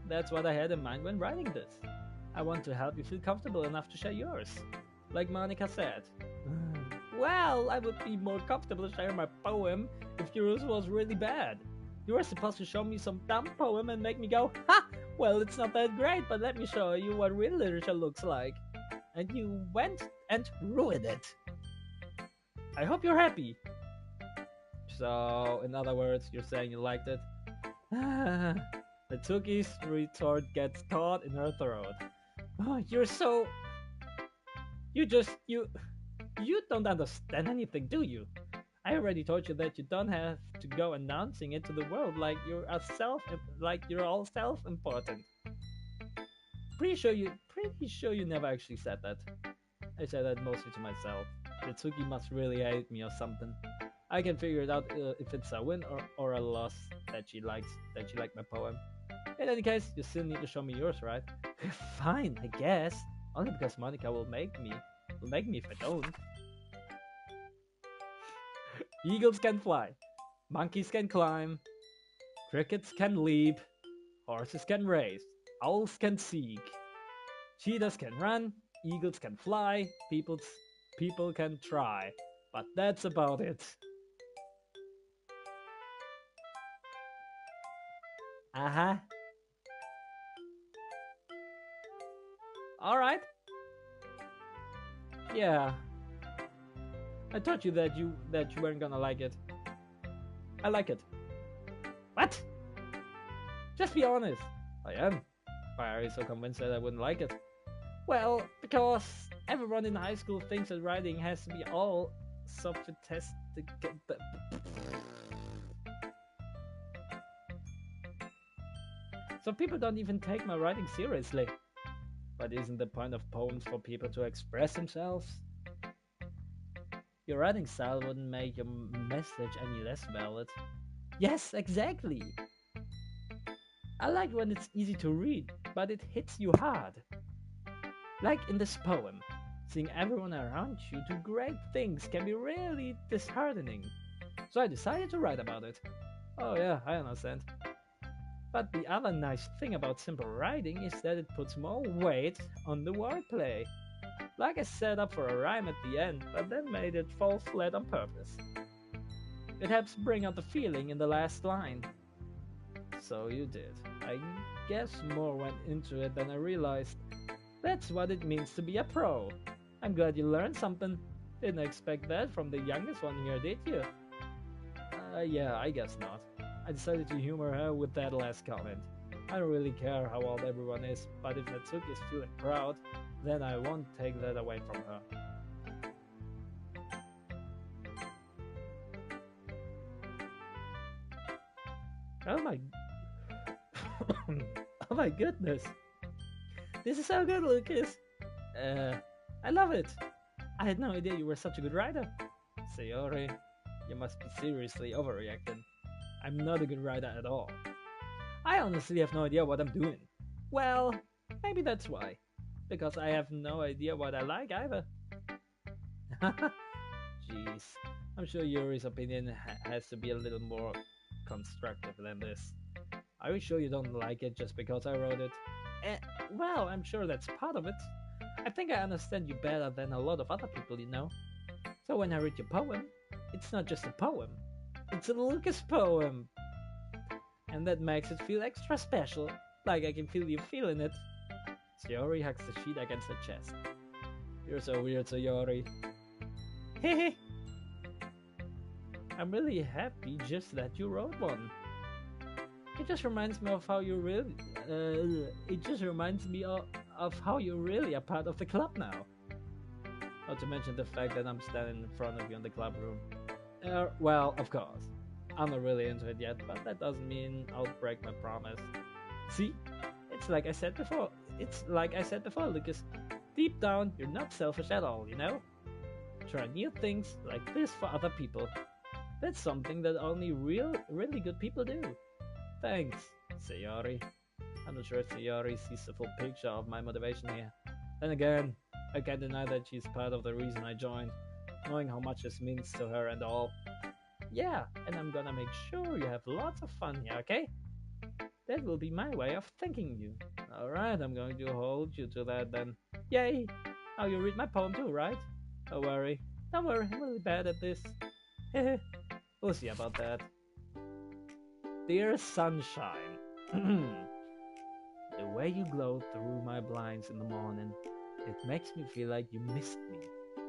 That's what I had in mind when writing this. I want to help you feel comfortable enough to share yours. Like Monica said. Well, I would be more comfortable sharing my poem if yours was really bad. You were supposed to show me some dumb poem and make me go, ha! Well, it's not that great, but let me show you what real literature looks like. And you went and ruined it. I hope you're happy. So, in other words, you're saying you liked it? Natsuki's retort gets caught in her throat. Oh, you're so... You don't understand anything, do you? I already told you that you don't have to go announcing it to the world like you're all self-important. Pretty sure you never actually said that. I said that mostly to myself. Natsuki must really hate me or something. I can figure it out if it's a win or a loss that she liked my poem. In any case, you still need to show me yours, right? Fine, I guess. Only because Monica will make me if I don't. Eagles can fly, monkeys can climb, crickets can leap, horses can race, owls can seek, cheetahs can run, eagles can fly, people can try, but that's about it. Uh-huh. Alright. Yeah. I told you that you weren't gonna like it. I like it. What? Just be honest. I am. Why are you so convinced that I wouldn't like it? Well, because everyone in high school thinks that writing has to be all sophisticated. So people don't even take my writing seriously. But isn't the point of poems for people to express themselves? Your writing style wouldn't make your message any less valid. Yes, exactly. I like when it's easy to read, but it hits you hard. Like in this poem, seeing everyone around you do great things can be really disheartening. So I decided to write about it. Oh yeah, I understand. But the other nice thing about simple writing is that it puts more weight on the wordplay. Like I set up for a rhyme at the end, but then made it fall flat on purpose. It helps bring out the feeling in the last line. So you did. I guess more went into it than I realized. That's what it means to be a pro. I'm glad you learned something. Didn't expect that from the youngest one here, did you? Yeah, I guess not. I decided to humor her with that last comment. I don't really care how old everyone is, but if Natsuki is feeling proud, then I won't take that away from her. Oh my... oh my goodness. This is so good, Lucas. I love it. I had no idea you were such a good writer. Sayori, you must be seriously overreacting. I'm not a good writer at all. I honestly have no idea what I'm doing. Well, maybe that's why. Because I have no idea what I like either. Jeez, I'm sure Yuri's opinion has to be a little more constructive than this. Are you sure you don't like it just because I wrote it? Well, I'm sure that's part of it. I think I understand you better than a lot of other people, you know. So when I read your poem, it's not just a poem. It's a Lucas poem. And that makes it feel extra special, like I can feel you feeling it. Sayori hugs the sheet against her chest. You're so weird, Sayori. Hehe. I'm really happy just that you wrote one. It just reminds me of how you really. It just reminds me of how you really are part of the club now. Not to mention the fact that I'm standing in front of you in the club room. Well, of course. I'm not really into it yet, but that doesn't mean I'll break my promise. See? It's like I said before. Lucas. Deep down, you're not selfish at all, you know? Try new things like this for other people. That's something that only really good people do. Thanks, Sayori. I'm not sure if Sayori sees the full picture of my motivation here. Then again, I can't deny that she's part of the reason I joined, knowing how much this means to her and all. Yeah, and I'm gonna make sure you have lots of fun here, okay? That will be my way of thanking you. Alright, I'm going to hold you to that then. Yay! Now you read my poem too, right? Don't worry, I'm really bad at this. Hehe, we'll see about that. Dear sunshine, the way you glow through my blinds in the morning, it makes me feel like you missed me,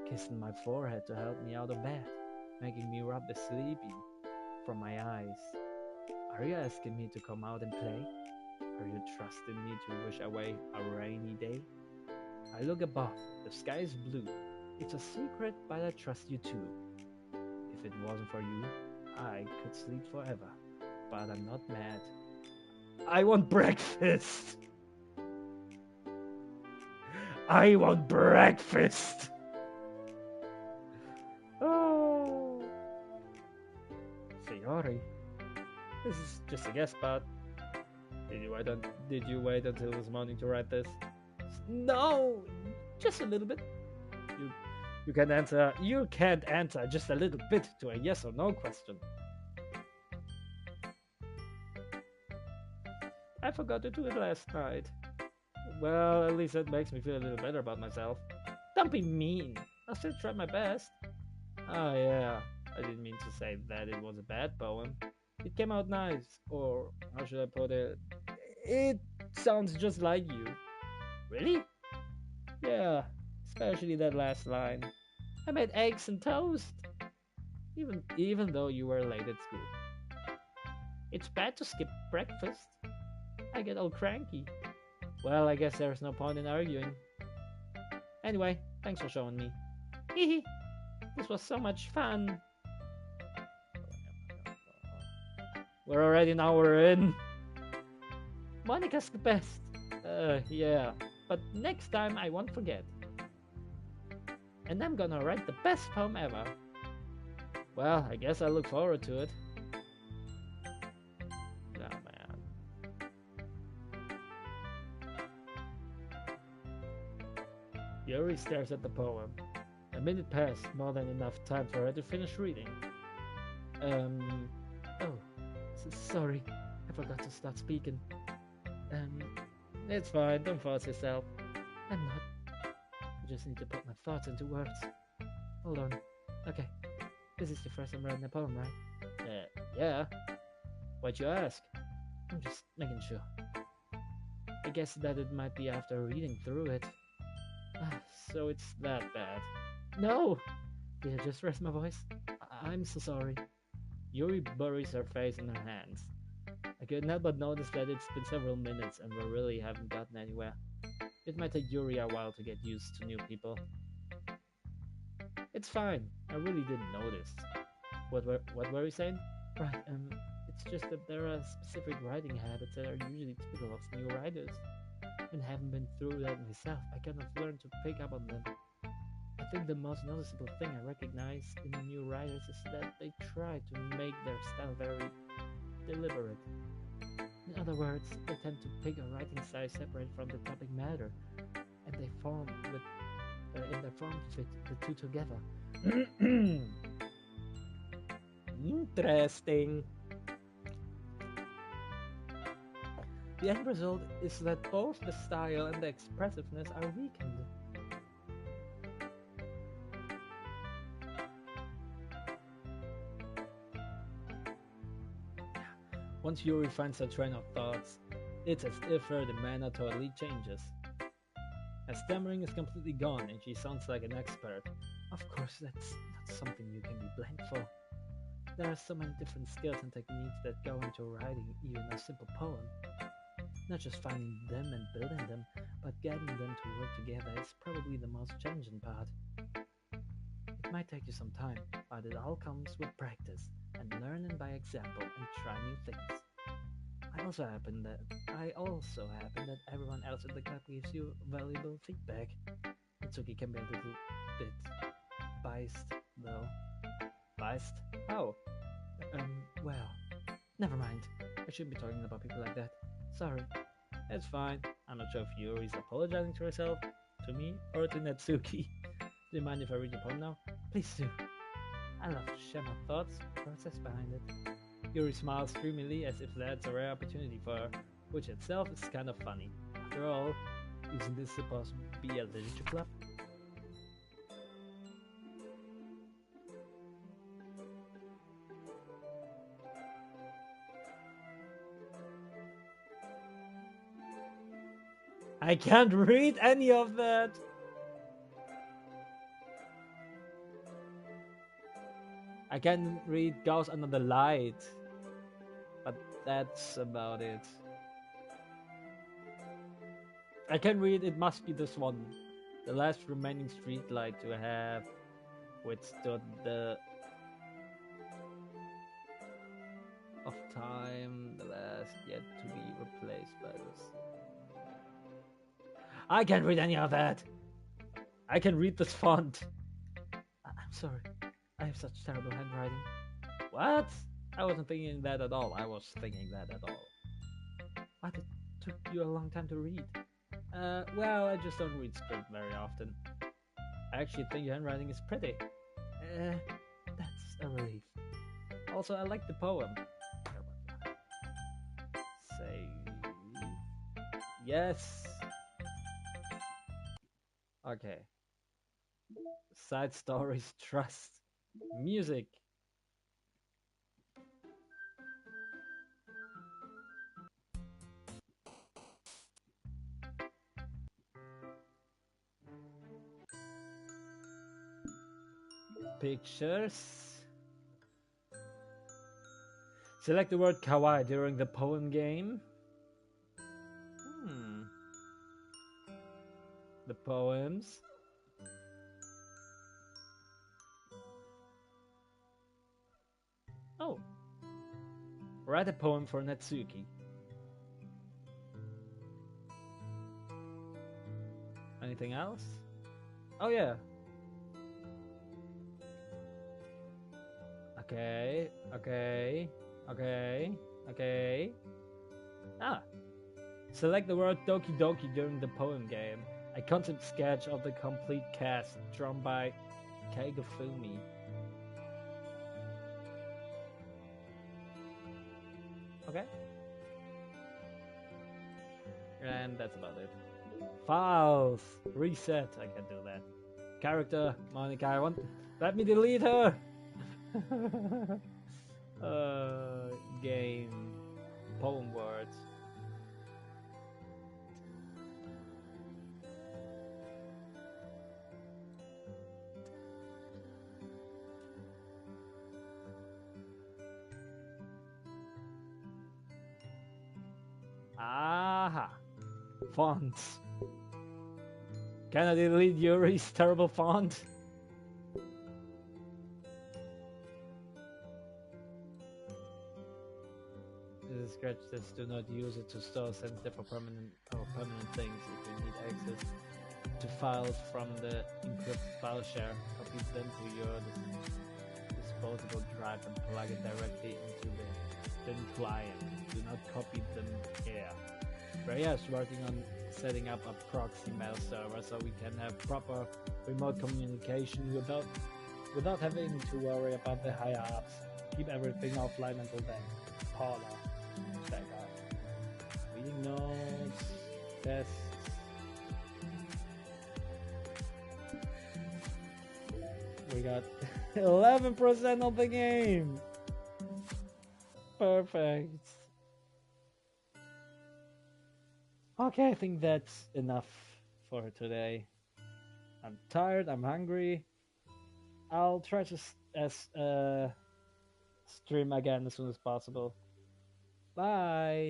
kissing my forehead to help me out of bed, making me rub the sleepy from my eyes. Are you asking me to come out and play? Are you trusting me to wish away a rainy day? I look above, the sky is blue. It's a secret, but I trust you too. If it wasn't for you, I could sleep forever. But I'm not mad. I want breakfast! I want breakfast! Oh! Sayori, this is just a guess, but did you wait until this morning to write this? No, just a little bit. You can't answer just a little bit to a yes or no question. I forgot to do it last night. Well, at least that makes me feel a little better about myself. Don't be mean. I'll still try my best. Oh yeah, I didn't mean to say that it was a bad poem. It came out nice, or how should I put it? It sounds just like you. Really? Yeah, especially that last line. I made eggs and toast. Even though you were late at school. It's bad to skip breakfast. I get all cranky. Well, I guess there's no point in arguing. Anyway, thanks for showing me. Hehe, this was so much fun. We're already an hour in. Monica's the best. Yeah, but next time I won't forget. And I'm gonna write the best poem ever. Well, I guess I look forward to it. Oh man. Yuri stares at the poem. A minute passed, more than enough time for her to finish reading. Oh, sorry, I forgot to start speaking. It's fine, don't force yourself. I'm not. I just need to put my thoughts into words. Hold on. Okay, this is the first time writing a poem, right? Yeah. Why'd you ask? I'm just making sure. I guess that it might be after reading through it. So it's that bad. No! Did I just raise my voice? I'm so sorry. Yuri buries her face in her hands. I couldn't help but notice that it's been several minutes and we really haven't gotten anywhere. It might take Yuri a while to get used to new people. It's fine. I really didn't notice. What were you saying? Right, it's just that there are specific writing habits that are usually typical of new writers. And haven't been through that myself, I kind of learned to pick up on them. I think the most noticeable thing I recognize in new writers is that they try to make their style very deliberate. In other words, they tend to pick a writing style separate from the topic matter, and they in their form fit the two together. Interesting. The end result is that both the style and the expressiveness are weakened. Once Yuri finds her train of thoughts, it's as if her demeanor totally changes. Her stammering is completely gone and she sounds like an expert. Of course, that's not something you can be blamed for. There are so many different skills and techniques that go into writing even a simple poem. Not just finding them and building them, but getting them to work together is probably the most challenging part. It might take you some time, but it all comes with practice and learning by example and try new things. I also happen that everyone else in the club gives you valuable feedback. Mitsuki can be a little bit biased, though. Biased? How? Well, never mind. I shouldn't be talking about people like that. Sorry. It's fine. I'm not sure if Yuri's apologizing to herself, to me, or to Natsuki. Do you mind if I read your poem now? Please do. I love to share my thoughts, process behind it. Yuri smiles dreamily as if that's a rare opportunity for her, which itself is kind of funny. After all, isn't this supposed to be a literature club? I can't read any of that! I can read Ghost Under the Light, but that's about it. I can read It Must Be This One, the last remaining street light to have withstood the of time, the last yet to be replaced by this. I can't read any of that! I can read this font. I'm sorry. I have such terrible handwriting. What? I wasn't thinking that at all. I was thinking that at all. But it took you a long time to read. Well, I just don't read script very often. I actually think your handwriting is pretty. That's a relief. Also, I like the poem. Say... Yes! Okay. Side stories, trust. Music. Pictures. Select the word kawaii during the poem game. The poems. Oh. Write a poem for Natsuki. Anything else? Oh yeah. Okay. Ah. Select the word Doki Doki during the poem game. A concept sketch of the complete cast drawn by Kaigafumi. Okay. And that's about it. Files. Reset. I can do that. Character. Monica. Let me delete her. Game. Poem words. Aha. Fonts. Can I delete Yuri's terrible font? This is scratch this. Do not use it to store sensitive or permanent things. If you need access to files from the encrypted file share, copy them to your disposable drive and plug it directly into the thin client. Do not copy them here. Freya is working on setting up a proxy mail server so we can have proper remote communication without having to worry about the higher ups. Keep everything offline until then. Paula. Back up. Reading notes. Tests. We got 11% of the game. Perfect. Okay, I think that's enough for today. I'm tired, I'm hungry. I'll try to stream again as soon as possible. Bye!